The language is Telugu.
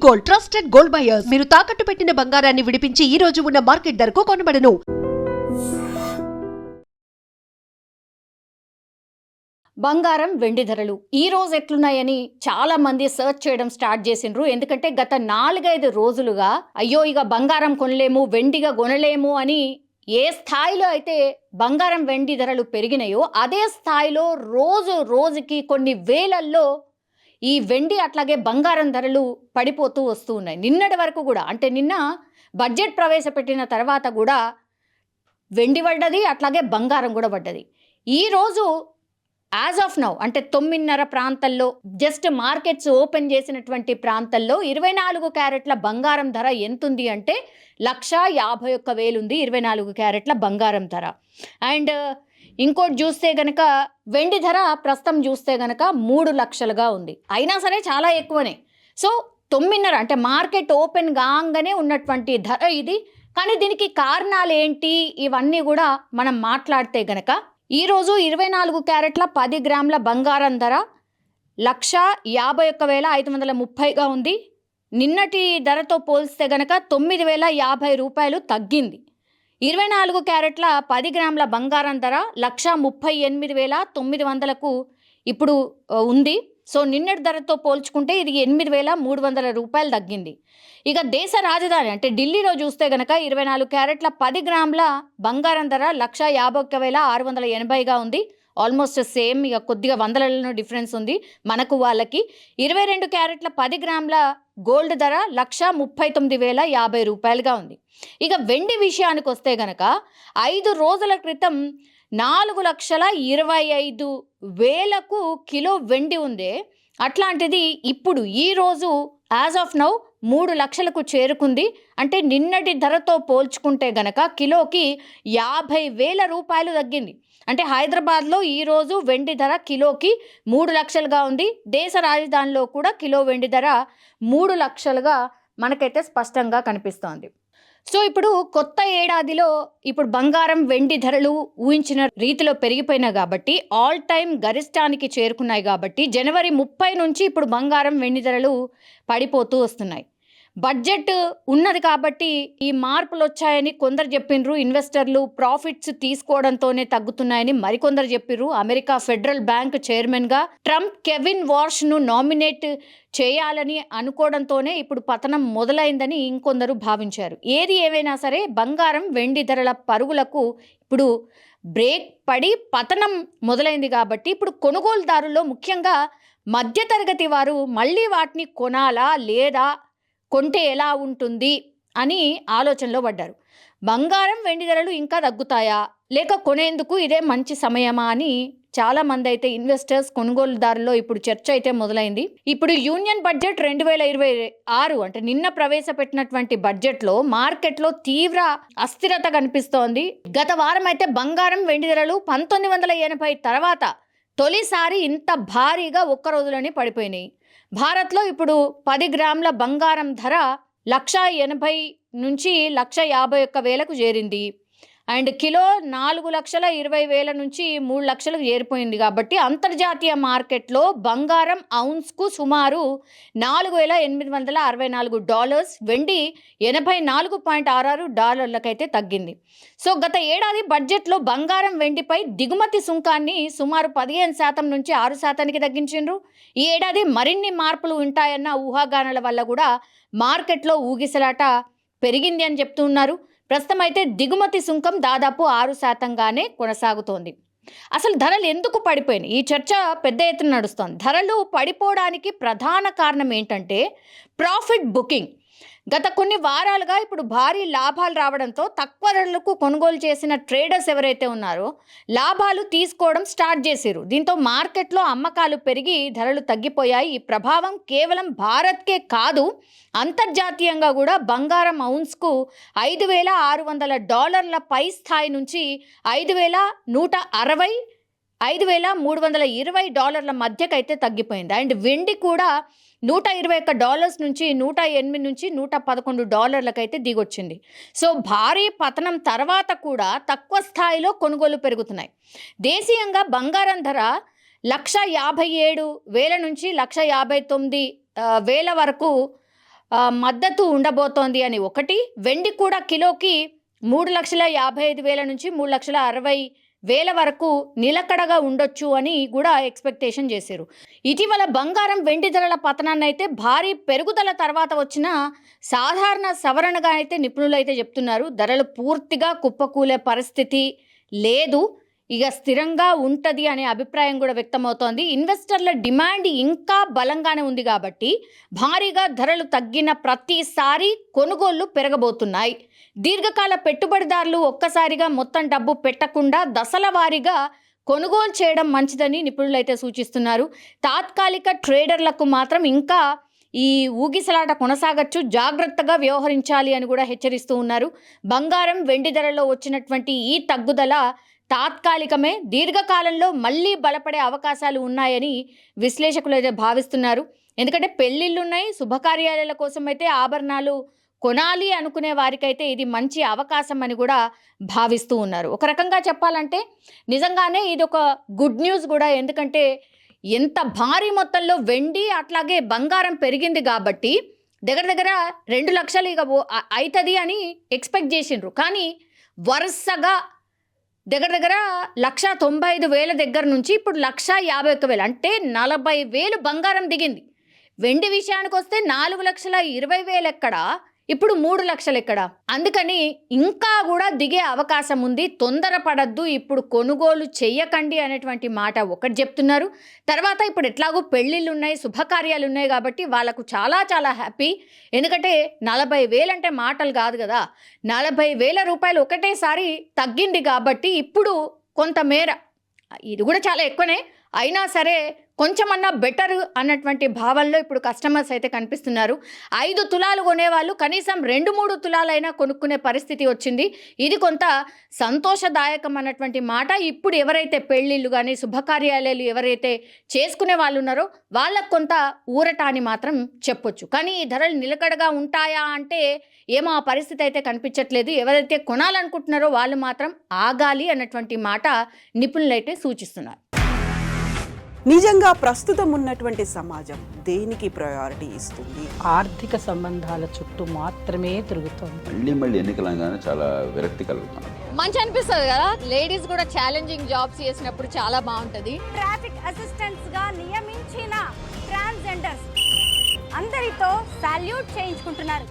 Gold, trusted gold buyers. మీరు తాకట్టు పెట్టిన బంగారాన్ని విడిపించి ఈ రోజు ఉన్న మార్కెట్ ధరకు కొనబడను. బంగారం వెండి ధరలు ఈ రోజు ఎట్లున్నాయని చాలా మంది సర్చ్ చేయడం స్టార్ట్ చేసిండ్రు. ఎందుకంటే గత 4-5 రోజులుగా అయ్యో ఇక బంగారం కొనలేము, వెండిగా కొనలేము అని ఏ స్థాయిలో అయితే బంగారం వెండి ధరలు పెరిగినాయో అదే స్థాయిలో రోజు రోజుకి కొన్ని వేలల్లో ఈ వెండి అట్లాగే బంగారం ధరలు పడిపోతూ వస్తూ ఉన్నాయి. నిన్నటి వరకు కూడా, అంటే నిన్న బడ్జెట్ ప్రవేశపెట్టిన తర్వాత కూడా వెండి పడ్డది, అట్లాగే బంగారం కూడా పడ్డది. ఈరోజు యాజ్ ఆఫ్ నౌ అంటే 9:30 ప్రాంతాల్లో జస్ట్ మార్కెట్స్ ఓపెన్ చేసినటువంటి ప్రాంతాల్లో 24 క్యారెట్ల బంగారం ధర ఎంతుంది అంటే 1,51,000 ఉంది 24 క్యారెట్ల బంగారం ధర. అండ్ ఇంకోటి చూస్తే గనక వెండి ధర ప్రస్తుతం చూస్తే గనక 3 లక్షలుగా ఉంది. అయినా సరే చాలా ఎక్కువనే. సో 9:30 అంటే మార్కెట్ ఓపెన్ కాగానే ఉన్నటువంటి ధర ఇది. కానీ దీనికి కారణాలు ఏంటి ఇవన్నీ కూడా మనం మాట్లాడితే గనక ఈరోజు 24 క్యారెట్ల 10 గ్రాముల బంగారం ధర 1,51,530గా ఉంది. నిన్నటి ధరతో పోల్స్తే గనక 9,050 రూపాయలు తగ్గింది. 24 క్యారెట్ల 10 గ్రాముల బంగారం ధర 1,38,900కు ఇప్పుడు ఉంది. సో నిన్నటి ధరతో పోల్చుకుంటే ఇది 8,300 రూపాయలు తగ్గింది. ఇక దేశ రాజధాని అంటే ఢిల్లీలో చూస్తే గనక 24 క్యారెట్ల 10 గ్రాముల బంగారం ధర 1,51,680గా ఉంది. ఆల్మోస్ట్ సేమ్, ఇక కొద్దిగా వందలలో డిఫరెన్స్ ఉంది మనకు వాళ్ళకి. 22 క్యారెట్ల 10 గ్రాముల గోల్డ్ ధర 1,39,050 రూపాయలుగా ఉంది. ఇక వెండి విషయానికి వస్తే గనక 5 రోజుల క్రితం 4,25,000కు కిలో వెండి ఉంది. అట్లాంటిది ఇప్పుడు ఈరోజు యాజ్ ఆఫ్ నౌ 3 లక్షలకు చేరుకుంది. అంటే నిన్నటి ధరతో పోల్చుకుంటే గనక కిలోకి 50,000 రూపాయలు తగ్గింది. అంటే హైదరాబాద్లో ఈరోజు వెండి ధర కిలోకి 3 లక్షలుగా ఉంది. దేశ రాజధానిలో కూడా కిలో వెండి ధర 3 లక్షలుగా మనకైతే స్పష్టంగా కనిపిస్తోంది. సో ఇప్పుడు కొత్త ఏడాదిలో ఇప్పుడు బంగారం వెండి ధరలు ఊహించిన రీతిలో పెరిగిపోయినాయి కాబట్టి, ఆల్ టైమ్ గరిష్టానికి చేరుకున్నాయి కాబట్టి జనవరి 30 నుంచి ఇప్పుడు బంగారం వెండి ధరలు పడిపోతూ వస్తున్నాయి. బడ్జెట్ ఉన్నది కాబట్టి ఈ మార్పులు వచ్చాయని కొందరు చెప్పిండ్రు. ఇన్వెస్టర్లు ప్రాఫిట్స్ తీసుకోవడంతోనే తగ్గుతున్నాయని మరికొందరు చెప్పిర్రు. అమెరికా ఫెడరల్ బ్యాంక్ చైర్మన్గా ట్రంప్ కెవిన్ వార్ష్ను నామినేట్ చేయాలని అనుకోవడంతోనే ఇప్పుడు పతనం మొదలైందని ఇంకొందరు భావించారు. ఏది ఏమైనా సరే బంగారం వెండి ధరల పరుగులకు ఇప్పుడు బ్రేక్ పడి పతనం మొదలైంది కాబట్టి ఇప్పుడు కొనుగోలుదారుల్లో ముఖ్యంగా మధ్యతరగతి వారు మళ్ళీ వాటిని కొనాలా లేదా కొంటే ఎలా ఉంటుంది అని ఆలోచనలో పడ్డారు. బంగారం వెండి ధరలు ఇంకా తగ్గుతాయా లేక కొనేందుకు ఇదే మంచి సమయమా అని చాలామంది అయితే ఇన్వెస్టర్స్ కొనుగోలుదారుల్లో ఇప్పుడు చర్చ అయితే మొదలైంది. ఇప్పుడు యూనియన్ బడ్జెట్ 2026 అంటే నిన్న ప్రవేశపెట్టినటువంటి బడ్జెట్లో మార్కెట్లో తీవ్ర అస్థిరత కనిపిస్తోంది. గత వారం అయితే బంగారం వెండి ధరలు 1980 తర్వాత తొలిసారి ఇంత భారీగా ఒక్క రోజులోనే పడిపోయినాయి. భారత్లో ఇప్పుడు 10 గ్రాముల బంగారం ధర 1,80,000 నుంచి 1,51,000కు చేరింది. అండ్ కిలో 4,20,000 నుంచి 3 లక్షలకు చేరిపోయింది. కాబట్టి అంతర్జాతీయ మార్కెట్లో బంగారం ఔన్స్కు సుమారు $4,864, వెండి $84.66 తగ్గింది. సో గత ఏడాది బడ్జెట్లో బంగారం వెండిపై దిగుమతి సుంకాన్ని సుమారు 15% నుంచి 6%కి తగ్గించిండ్రు. ఈ ఏడాది మరిన్ని మార్పులు ఉంటాయన్న ఊహాగానాల వల్ల కూడా మార్కెట్లో ఊగిసలాట పెరిగింది అని చెప్తున్నారు. ప్రస్తుతం అయితే దిగుమతి సుంకం దాదాపు 6%గానే కొనసాగుతోంది. అసలు ధరలు ఎందుకు పడిపోయినాయి? ఈ చర్చ పెద్ద ఎత్తున నడుస్తోంది. ధరలు పడిపోవడానికి ప్రధాన కారణం ఏంటంటే ప్రాఫిట్ బుకింగ్. గత కొన్ని వారాలుగా ఇప్పుడు భారీ లాభాలు రావడంతో తక్కువ ధరలకు కొనుగోలు చేసిన ట్రేడర్స్ ఎవరైతే ఉన్నారో లాభాలు తీసుకోవడం స్టార్ట్ చేశారు. దీంతో మార్కెట్లో అమ్మకాలు పెరిగి ధరలు తగ్గిపోయాయి. ఈ ప్రభావం కేవలం భారత్కే కాదు, అంతర్జాతీయంగా కూడా బంగారం ఔన్స్కు $5,600 పై స్థాయి నుంచి $5,160, $5,320 మధ్యకైతే తగ్గిపోయింది. అండ్ వెండి కూడా $121 నుంచి 108 నుంచి $111 దిగొచ్చింది. సో భారీ పతనం తర్వాత కూడా తక్కువ స్థాయిలో కొనుగోలు పెరుగుతున్నాయి. దేశీయంగా బంగారం ధర 1,57,000 నుంచి 1,59,000 వరకు మద్దతు ఉండబోతోంది అని ఒకటి. వెండి కూడా కిలోకి 3,55,000 నుంచి 3,60,000 వరకు నిలకడగా ఉండొచ్చు అని కూడా ఎక్స్పెక్టేషన్ చేశారు. ఇటీవల బంగారం వెండి ధరల పతనాన్ని అయితే భారీ పెరుగుదల తర్వాత వచ్చిన సాధారణ సవరణగా అయితే నిపుణులు అయితే చెప్తున్నారు. ధరలు పూర్తిగా కుప్పకూలే పరిస్థితి లేదు, ఇక స్థిరంగా ఉంటుంది అనే అభిప్రాయం కూడా వ్యక్తమవుతోంది. ఇన్వెస్టర్ల డిమాండ్ ఇంకా బలంగానే ఉంది కాబట్టి భారీగా ధరలు తగ్గిన ప్రతిసారి కొనుగోళ్లు పెరగబోతున్నాయి. దీర్ఘకాల పెట్టుబడిదారులు ఒక్కసారిగా మొత్తం డబ్బు పెట్టకుండా దశల వారీగా కొనుగోలు చేయడం మంచిదని నిపుణులు అయితే సూచిస్తున్నారు. తాత్కాలిక ట్రేడర్లకు మాత్రం ఇంకా ఈ ఊగిసలాట కొనసాగచ్చు, జాగ్రత్తగా వ్యవహరించాలి అని కూడా హెచ్చరిస్తూ ఉన్నారు. బంగారం వెండి ధరల్లో వచ్చినటువంటి ఈ తగ్గుదల తాత్కాలికమే, దీర్ఘకాలంలో మళ్ళీ బలపడే అవకాశాలు ఉన్నాయని విశ్లేషకులు అయితే భావిస్తున్నారు. ఎందుకంటే పెళ్ళిళ్ళు ఉన్నాయి, శుభకార్యాల కోసం అయితే ఆభరణాలు కొనాలి అనుకునే వారికైతే ఇది మంచి అవకాశం అని కూడా భావిస్తూ ఉన్నారు. ఒక రకంగా చెప్పాలంటే నిజంగానే ఇది ఒక గుడ్ న్యూస్ కూడా. ఎందుకంటే ఎంత భారీ మొత్తంలో వెండి అట్లాగే బంగారం పెరిగింది కాబట్టి దగ్గర 2 లక్షలు ఇక అవుతుంది అని ఎక్స్పెక్ట్ చేసిండ్రు. కానీ వరుసగా దగ్గర 1,95,000 దగ్గర నుంచి ఇప్పుడు 1,51,000 అంటే 40,000 బంగారం దిగింది. వెండి విషయానికి వస్తే 4,20,000 ఎక్కడ, ఇప్పుడు 3 లక్షలు ఎక్కడ. అందుకని ఇంకా కూడా దిగే అవకాశం ఉంది. తొందరపడద్దు, ఇప్పుడు కొనుగోలు చెయ్యకండి అనేటువంటి మాట ఒకటి చెప్తున్నారు. తర్వాత ఇప్పుడు ఎట్లాగో పెళ్ళిళ్ళు ఉన్నాయి, శుభకార్యాలు ఉన్నాయి కాబట్టి వాళ్ళకు చాలా చాలా హ్యాపీ. ఎందుకంటే 40,000 అంటే మాటలు కాదు కదా. 40,000 రూపాయలు ఒకటేసారి తగ్గింది కాబట్టి ఇప్పుడు కొంతమేర, ఇది కూడా చాలా ఎక్కువనే అయినా సరే కొంచెమన్నా బెటర్ అన్నటువంటి భావనలో ఇప్పుడు కస్టమర్స్ అయితే కనిపిస్తున్నారు. 5 తులాలు కొనేవాళ్ళు కనీసం 2-3 తులాలైనా కొనుక్కునే పరిస్థితి వచ్చింది. ఇది కొంత సంతోషదాయకం అన్నటువంటి మాట. ఇప్పుడు ఎవరైతే పెళ్ళిళ్ళు కానీ శుభకార్యాలు ఎవరైతే చేసుకునే వాళ్ళు ఉన్నారో వాళ్ళకు కొంత ఊరట అని మాత్రం చెప్పొచ్చు. కానీ ఈ ధరలు నిలకడగా ఉంటాయా అంటే ఏమో ఆ పరిస్థితి అయితే కనిపించట్లేదు. ఎవరైతే కొనాలనుకుంటున్నారో వాళ్ళు మాత్రం ఆగాలి అన్నటువంటి మాట నిపుణులైతే సూచిస్తున్నారు. నిజంగా ప్రస్తుతం ఉన్నటువంటి సమాజం దేనికి ప్రయారిటీ ఇస్తుంది? ఆర్థిక సంబంధాల చుట్టూ మాత్రమే తిరుగుతుంది. మళ్ళీ ఎన్నికలంగానే చాలా విరక్తి కలుగుతాను. మంచి అనిపిస్తుంది కదా, లేడీస్ కూడా ఛాలెంజింగ్ జాబ్స్ చేసినప్పుడు చాలా బాగుంటుంది. ట్రాఫిక్ అసిస్టెంట్స్ గా నియమించిన ట్రాన్స్జెండర్స్ అందరితో సాల్యూట్ చేయించుకుంటున్నారు.